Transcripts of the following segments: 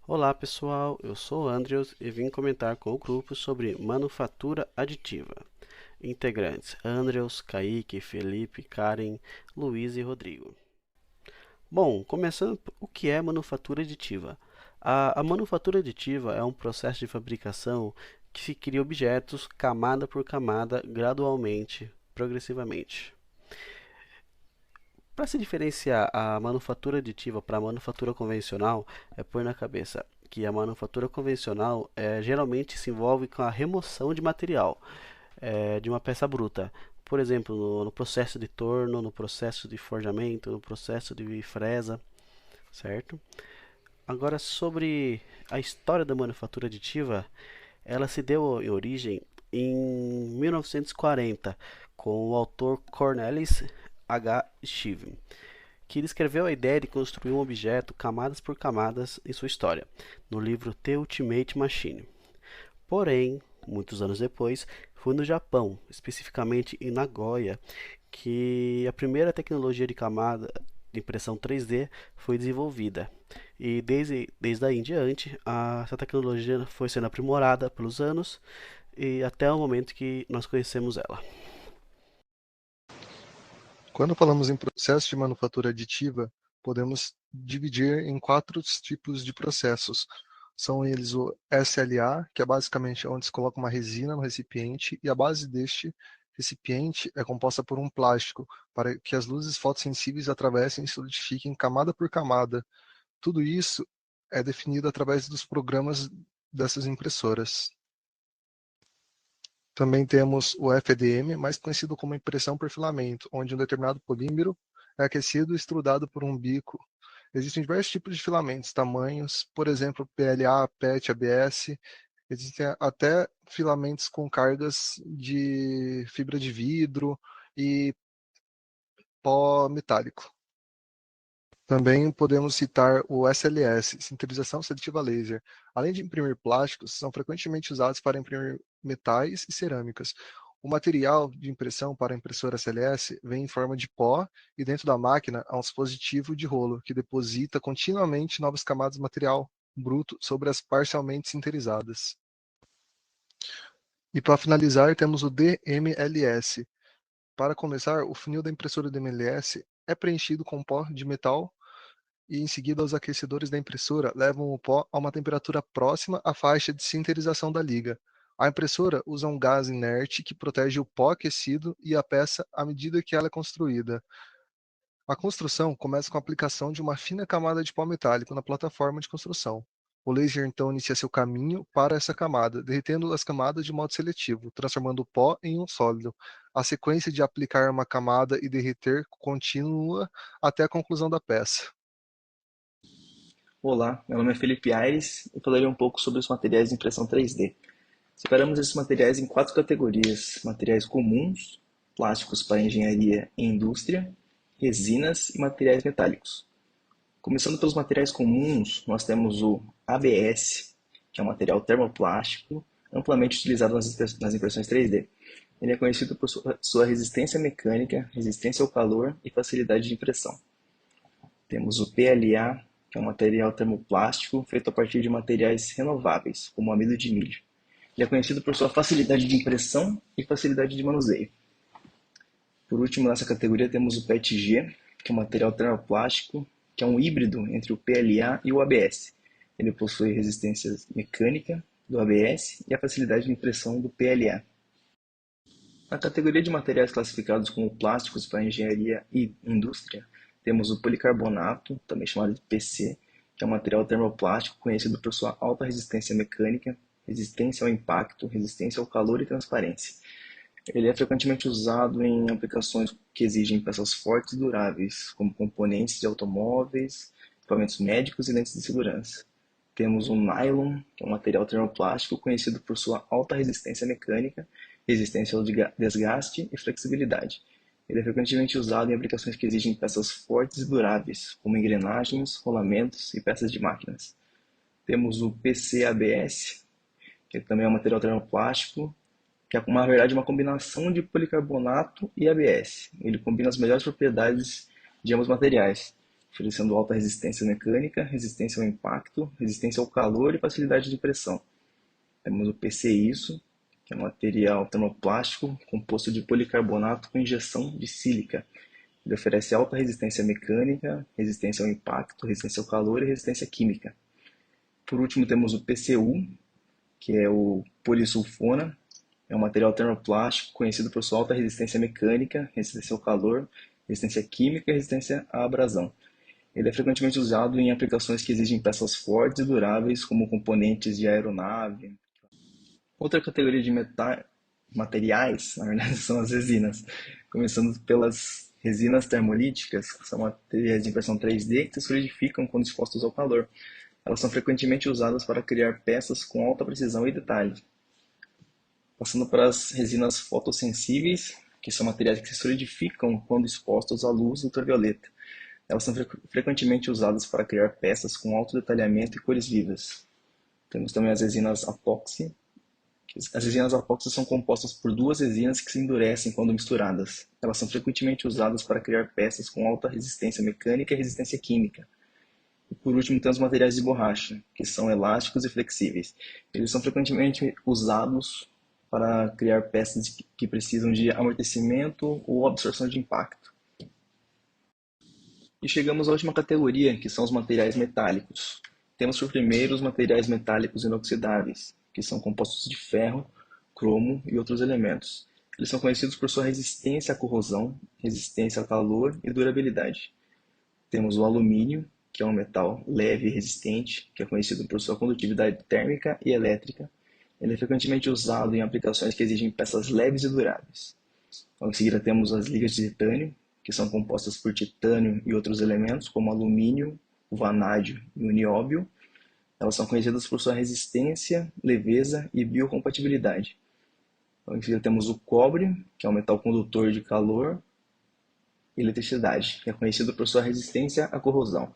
Olá pessoal, eu sou o Andrews e vim comentar com o grupo sobre manufatura aditiva. Integrantes: Andrews, Kaique, Felipe, Karen, Luiz e Rodrigo. Bom, começando, o que é manufatura aditiva? A manufatura aditiva é um processo de fabricação que se cria objetos camada por camada, gradualmente, progressivamente. Para se diferenciar a manufatura aditiva para a manufatura convencional, é pôr na cabeça que a manufatura convencional geralmente se envolve com a remoção de material de uma peça bruta. Por exemplo, no processo de torno, no processo de forjamento, no processo de fresa, certo? Agora, sobre a história da manufatura aditiva, ela se deu em origem em 1940 com o autor Cornelis H. Stevens, que descreveu a ideia de construir um objeto camadas por camadas em sua história, no livro The Ultimate Machine. Porém, muitos anos depois, foi no Japão, especificamente em Nagoya, que a primeira tecnologia de camada de impressão 3D foi desenvolvida. E desde aí em diante, essa tecnologia foi sendo aprimorada pelos anos e até o momento que nós conhecemos ela. Quando falamos em processo de manufatura aditiva, podemos dividir em quatro tipos de processos. São eles o SLA, que é basicamente onde se coloca uma resina no recipiente, e a base deste recipiente é composta por um plástico, para que as luzes fotossensíveis atravessem e solidifiquem camada por camada. Tudo isso é definido através dos programas dessas impressoras. Também temos o FDM, mais conhecido como impressão por filamento, onde um determinado polímero é aquecido e extrudado por um bico. Existem diversos tipos de filamentos, tamanhos, por exemplo, PLA, PET, ABS. Existem até filamentos com cargas de fibra de vidro e pó metálico. Também podemos citar o SLS, sintetização seletiva laser. Além de imprimir plásticos, são frequentemente usados para imprimir metais e cerâmicas. O material de impressão para a impressora SLS vem em forma de pó e dentro da máquina há um dispositivo de rolo que deposita continuamente novas camadas de material bruto sobre as parcialmente sintetizadas. E para finalizar, temos o DMLS. Para começar, o funil da impressora DMLS é preenchido com pó de metal e em seguida os aquecedores da impressora levam o pó a uma temperatura próxima à faixa de sinterização da liga. A impressora usa um gás inerte que protege o pó aquecido e a peça à medida que ela é construída. A construção começa com a aplicação de uma fina camada de pó metálico na plataforma de construção. O laser então inicia seu caminho para essa camada, derretendo as camadas de modo seletivo, transformando o pó em um sólido. A sequência de aplicar uma camada e derreter continua até a conclusão da peça. Olá, meu nome é Felipe Aires e falarei um pouco sobre os materiais de impressão 3D. Separamos esses materiais em quatro categorias: materiais comuns, plásticos para engenharia e indústria, resinas e materiais metálicos. Começando pelos materiais comuns, nós temos o ABS, que é um material termoplástico amplamente utilizado nas impressões 3D. Ele é conhecido por sua resistência mecânica, resistência ao calor e facilidade de impressão. Temos o PLA, que é um material termoplástico feito a partir de materiais renováveis, como amido de milho. Ele é conhecido por sua facilidade de impressão e facilidade de manuseio. Por último, nessa categoria temos o PETG, que é um material termoplástico, que é um híbrido entre o PLA e o ABS. Ele possui resistência mecânica do ABS e a facilidade de impressão do PLA. Na categoria de materiais classificados como plásticos para engenharia e indústria, temos o policarbonato, também chamado de PC, que é um material termoplástico conhecido por sua alta resistência mecânica, resistência ao impacto, resistência ao calor e transparência. Ele é frequentemente usado em aplicações que exigem peças fortes e duráveis, como componentes de automóveis, equipamentos médicos e lentes de segurança. Temos o nylon, que é um material termoplástico conhecido por sua alta resistência mecânica, resistência ao desgaste e flexibilidade. Ele é frequentemente usado em aplicações que exigem peças fortes e duráveis, como engrenagens, rolamentos e peças de máquinas. Temos o PCABS, que também é um material termoplástico, que é, na verdade, uma combinação de policarbonato e ABS. Ele combina as melhores propriedades de ambos materiais, oferecendo alta resistência mecânica, resistência ao impacto, resistência ao calor e facilidade de pressão. Temos o PCISO, que é um material termoplástico composto de policarbonato com injeção de sílica. Ele oferece alta resistência mecânica, resistência ao impacto, resistência ao calor e resistência química. Por último, temos o PCU, que é o polisulfona. É um material termoplástico conhecido por sua alta resistência mecânica, resistência ao calor, resistência química e resistência à abrasão. Ele é frequentemente usado em aplicações que exigem peças fortes e duráveis, como componentes de aeronave. Outra categoria de materiais, na verdade, são as resinas, começando pelas resinas termolíticas, que são materiais de impressão 3D que se solidificam quando expostos ao calor. Elas são frequentemente usadas para criar peças com alta precisão e detalhe. Passando para as resinas fotossensíveis, que são materiais que se solidificam quando expostos à luz ultravioleta. Elas são frequentemente usadas para criar peças com alto detalhamento e cores vivas. Temos também as resinas apóxi. As resinas apóxi são compostas por duas resinas que se endurecem quando misturadas. Elas são frequentemente usadas para criar peças com alta resistência mecânica e resistência química. E por último, temos materiais de borracha, que são elásticos e flexíveis. Eles são frequentemente usados para criar peças que precisam de amortecimento ou absorção de impacto. E chegamos à última categoria, que são os materiais metálicos. Temos por primeiro os materiais metálicos inoxidáveis, que são compostos de ferro, cromo e outros elementos. Eles são conhecidos por sua resistência à corrosão, resistência ao calor e durabilidade. Temos o alumínio, que é um metal leve e resistente, que é conhecido por sua condutividade térmica e elétrica. Ele é frequentemente usado em aplicações que exigem peças leves e duráveis. Em seguida temos as ligas de titânio, que são compostas por titânio e outros elementos, como alumínio, o vanádio e o nióbio. Elas são conhecidas por sua resistência, leveza e biocompatibilidade. Em seguida temos o cobre, que é um metal condutor de calor e eletricidade, que é conhecido por sua resistência à corrosão.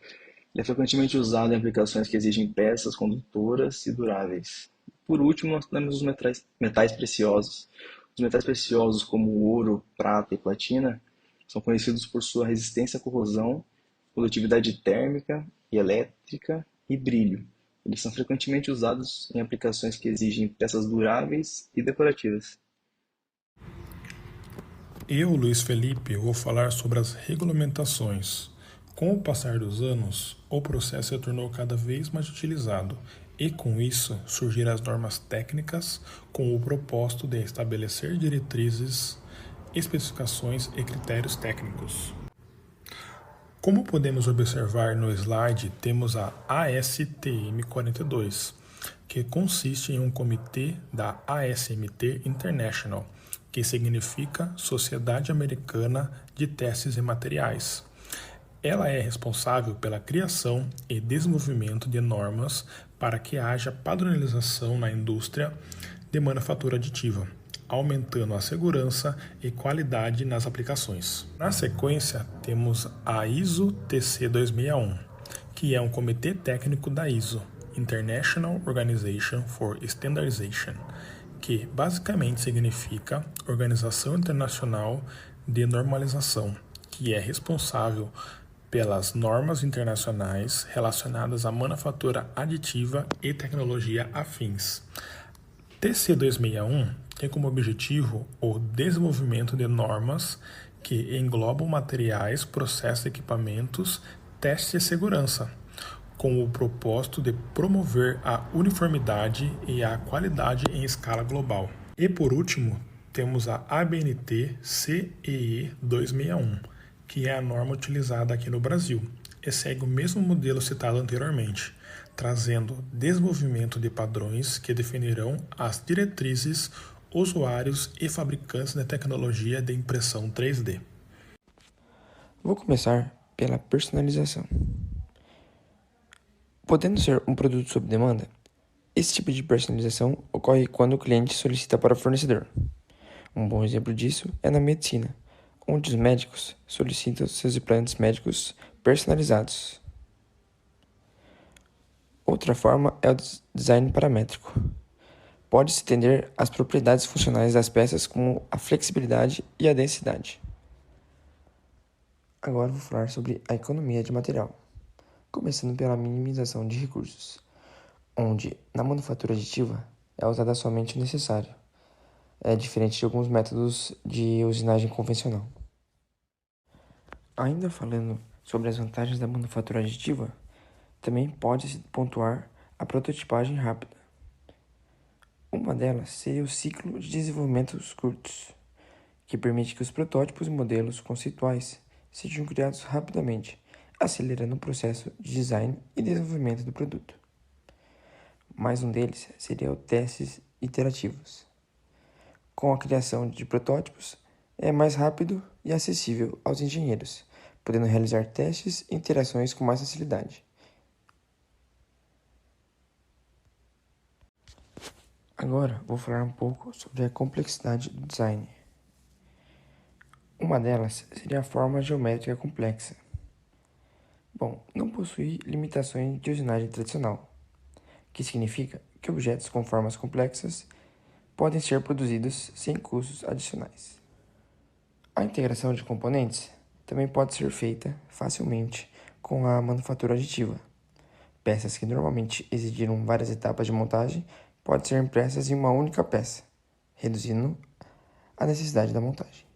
Ele é frequentemente usado em aplicações que exigem peças condutoras e duráveis. Por último, nós temos os metais preciosos. Os metais preciosos, como o ouro, prata e platina, são conhecidos por sua resistência à corrosão, condutividade térmica e elétrica e brilho. Eles são frequentemente usados em aplicações que exigem peças duráveis e decorativas. Eu, Luiz Felipe, vou falar sobre as regulamentações. Com o passar dos anos, o processo se tornou cada vez mais utilizado e, com isso, surgiram as normas técnicas com o propósito de estabelecer diretrizes, especificações e critérios técnicos. Como podemos observar no slide, temos a ASTM 42, que consiste em um comitê da ASMT International, que significa Sociedade Americana de Testes e Materiais. Ela é responsável pela criação e desenvolvimento de normas para que haja padronização na indústria de manufatura aditiva, aumentando a segurança e qualidade nas aplicações. Na sequência, temos a ISO TC 261, que é um comitê técnico da ISO, International Organization for Standardization, que basicamente significa Organização Internacional de Normalização, que é responsável pelas normas internacionais relacionadas à manufatura aditiva e tecnologia afins. TC 261 tem como objetivo o desenvolvimento de normas que englobam materiais, processos, equipamentos, testes e segurança, com o propósito de promover a uniformidade e a qualidade em escala global. E por último, temos a ABNT CEE 261, que é a norma utilizada aqui no Brasil e segue o mesmo modelo citado anteriormente, trazendo desenvolvimento de padrões que definirão as diretrizes, usuários e fabricantes de tecnologia de impressão 3D. Vou começar pela personalização. Podendo ser um produto sob demanda, esse tipo de personalização ocorre quando o cliente solicita para o fornecedor. Um bom exemplo disso é na medicina, onde os médicos solicitam seus implantes médicos personalizados. Outra forma é o design paramétrico. Pode-se entender as propriedades funcionais das peças como a flexibilidade e a densidade. Agora vou falar sobre a economia de material, começando pela minimização de recursos, onde na manufatura aditiva é usada somente o necessário, é diferente de alguns métodos de usinagem convencional. Ainda falando sobre as vantagens da manufatura aditiva, também pode-se pontuar a prototipagem rápida. Uma delas seria o ciclo de desenvolvimentos curtos, que permite que os protótipos e modelos conceituais sejam criados rapidamente, acelerando o processo de design e desenvolvimento do produto. Mais um deles seria o testes iterativos. Com a criação de protótipos, é mais rápido e acessível aos engenheiros, podendo realizar testes e interações com mais facilidade. Agora vou falar um pouco sobre a complexidade do design. Uma delas seria a forma geométrica complexa. Bom, não possui limitações de usinagem tradicional, que significa que objetos com formas complexas podem ser produzidos sem custos adicionais. A integração de componentes também pode ser feita facilmente com a manufatura aditiva. Peças que normalmente exigiram várias etapas de montagem podem ser impressas em uma única peça, reduzindo a necessidade da montagem.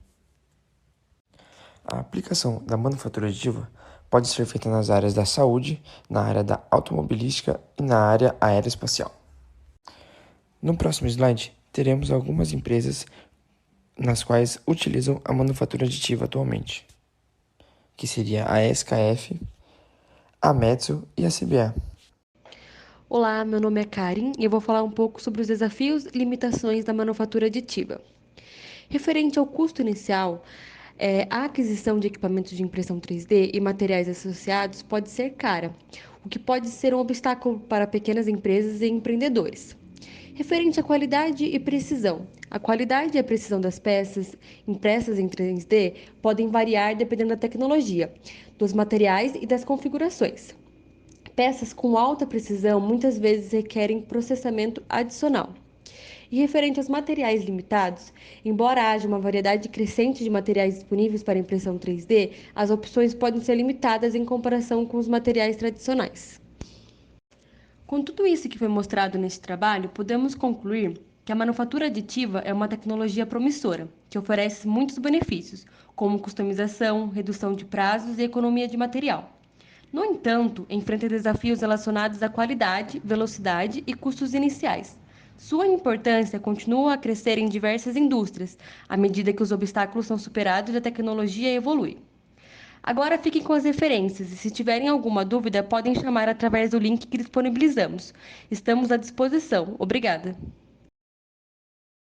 A aplicação da manufatura aditiva pode ser feita nas áreas da saúde, na área da automobilística e na área aeroespacial. No próximo slide, teremos algumas empresas nas quais utilizam a manufatura aditiva atualmente, que seria a SKF, a Metso e a CBA. Olá, meu nome é Karen e eu vou falar um pouco sobre os desafios e limitações da manufatura aditiva. Referente ao custo inicial, a aquisição de equipamentos de impressão 3D e materiais associados pode ser cara, o que pode ser um obstáculo para pequenas empresas e empreendedores. Referente à qualidade e precisão. A qualidade e a precisão das peças impressas em 3D podem variar dependendo da tecnologia, dos materiais e das configurações. Peças com alta precisão muitas vezes requerem processamento adicional. E referente aos materiais limitados, embora haja uma variedade crescente de materiais disponíveis para impressão 3D, as opções podem ser limitadas em comparação com os materiais tradicionais. Com tudo isso que foi mostrado neste trabalho, podemos concluir que a manufatura aditiva é uma tecnologia promissora, que oferece muitos benefícios, como customização, redução de prazos e economia de material. No entanto, enfrenta desafios relacionados à qualidade, velocidade e custos iniciais. Sua importância continua a crescer em diversas indústrias, à medida que os obstáculos são superados e a tecnologia evolui. Agora fiquem com as referências e, se tiverem alguma dúvida, podem chamar através do link que disponibilizamos. Estamos à disposição. Obrigada!